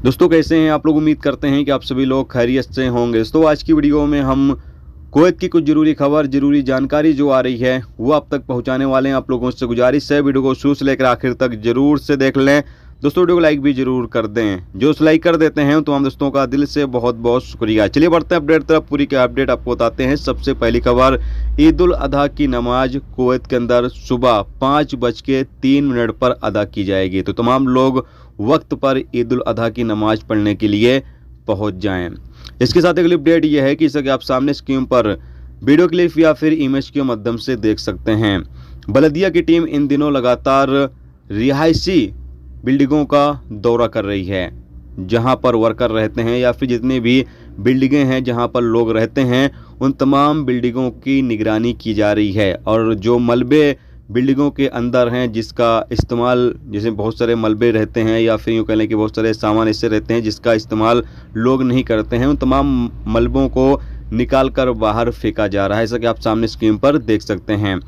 दोस्तों कैसे हैं आप लोग। उम्मीद करते हैं कि आप सभी लोग खैरियत से होंगे। दोस्तों आज की वीडियो में हम कुवैत की कुछ जरूरी खबर, जरूरी जानकारी जो आ रही है वो आप तक पहुंचाने वाले हैं। आप लोगों से गुजारिश है वीडियो को शुरू से लेकर आखिर तक जरूर से देख लें। दोस्तों वीडियो को लाइक भी जरूर कर दें। जो लाइक कर देते हैं तो हम दोस्तों का दिल से बहुत बहुत शुक्रिया। चलिए बढ़ते हैं अपडेट तरफ। पूरी के अपडेट आपको बताते हैं। सबसे पहली खबर, ईद उल अधा की नमाज कुवैत के अंदर सुबह 5:03 पर अदा की जाएगी। तो तमाम लोग वक्त पर ईद उल अधा की नमाज पढ़ने के लिए पहुंच जाएं। इसके साथ अगली अपडेट यह है कि इसे आप सामने स्क्रीन पर वीडियो क्लिप या फिर इमेज के माध्यम से देख सकते हैं। बलदिया की टीम इन दिनों लगातार रिहायशी बिल्डिंगों का दौरा कर रही है, जहां पर वर्कर रहते हैं या फिर जितनी भी बिल्डिंगें हैं जहां पर लोग रहते हैं उन तमाम बिल्डिंगों की निगरानी की जा रही है। और जो मलबे बिल्डिंगों के अंदर हैं जिसका इस्तेमाल, जैसे बहुत सारे मलबे रहते हैं या फिर यूँ कह लें कि बहुत सारे सामान ऐसे रहते हैं जिसका इस्तेमाल लोग नहीं करते हैं, उन तमाम मलबों को निकाल कर बाहर फेंका जा रहा है। जैसा कि आप सामने स्क्रीन पर देख सकते हैं।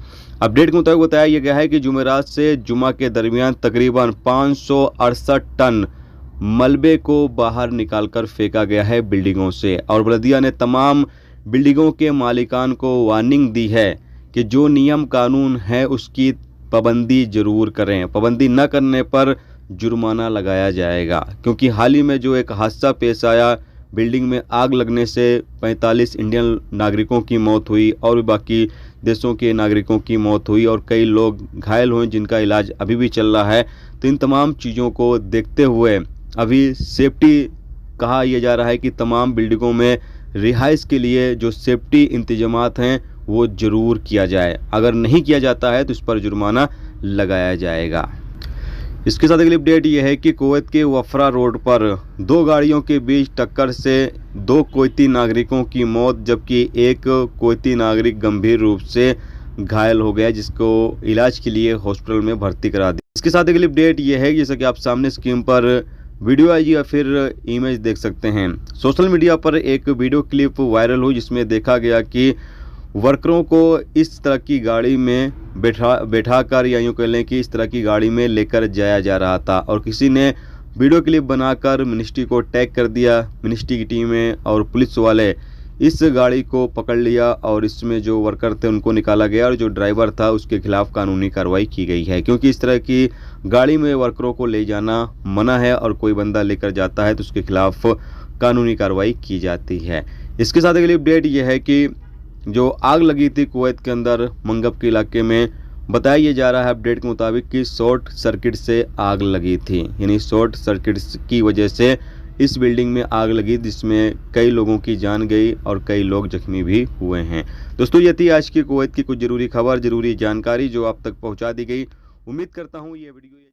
अपडेट के मुताबिक बताया यह गया है कि जुमेरात से जुमा के दरमियान तकरीबन 568 टन मलबे को बाहर निकालकर फेंका गया है बिल्डिंगों से। और बल्दिया ने तमाम बिल्डिंगों के मालिकान को वार्निंग दी है कि जो नियम कानून है उसकी पाबंदी जरूर करें। पाबंदी न करने पर जुर्माना लगाया जाएगा। क्योंकि हाल ही में जो एक हादसा पेश आया, बिल्डिंग में आग लगने से 45 इंडियन नागरिकों की मौत हुई और बाकी देशों के नागरिकों की मौत हुई और कई लोग घायल हुए जिनका इलाज अभी भी चल रहा है। तो इन तमाम चीज़ों को देखते हुए अभी सेफ्टी कहा यह जा रहा है कि तमाम बिल्डिंगों में रिहाइश के लिए जो सेफ्टी इंतजामात हैं वो जरूर किया जाए। अगर नहीं किया जाता है तो इस पर जुर्माना लगाया जाएगा। इसके साथ अगली अपडेट यह है कि कुवैत के वफरा रोड पर दो गाड़ियों के बीच टक्कर से 2 कुवैती नागरिकों की मौत, जबकि एक कुवैती नागरिक गंभीर रूप से घायल हो गया जिसको इलाज के लिए हॉस्पिटल में भर्ती करा दिया। इसके साथ अगली अपडेट यह है जैसा कि आप सामने स्क्रीन पर वीडियो आई या फिर इमेज देख सकते हैं। सोशल मीडिया पर एक वीडियो क्लिप वायरल हुई जिसमें देखा गया कि वर्करों को इस तरह की गाड़ी में बैठा कर या यूँ कह लें कि इस तरह की गाड़ी में लेकर जाया जा रहा था और किसी ने वीडियो क्लिप बनाकर मिनिस्ट्री को टैग कर दिया। मिनिस्ट्री की टीमें और पुलिस वाले इस गाड़ी को पकड़ लिया और इसमें जो वर्कर थे उनको निकाला गया और जो ड्राइवर था उसके खिलाफ कानूनी कार्रवाई की गई है। क्योंकि इस तरह की गाड़ी में वर्करों को ले जाना मना है और कोई बंदा लेकर जाता है तो उसके खिलाफ कानूनी कार्रवाई की जाती है। इसके साथ अगली अपडेट यह है कि जो आग लगी थी कुवैत के अंदर मंगब के इलाके में, बताया जा रहा है अपडेट के मुताबिक कि शॉर्ट सर्किट से आग लगी थी। यानी शॉर्ट सर्किट की वजह से इस बिल्डिंग में आग लगी जिसमें कई लोगों की जान गई और कई लोग जख्मी भी हुए हैं। दोस्तों ये थी आज की कुवैत की कुछ जरूरी खबर, जरूरी जानकारी जो आप तक पहुंचा दी गई। उम्मीद करता हूं ये वीडियो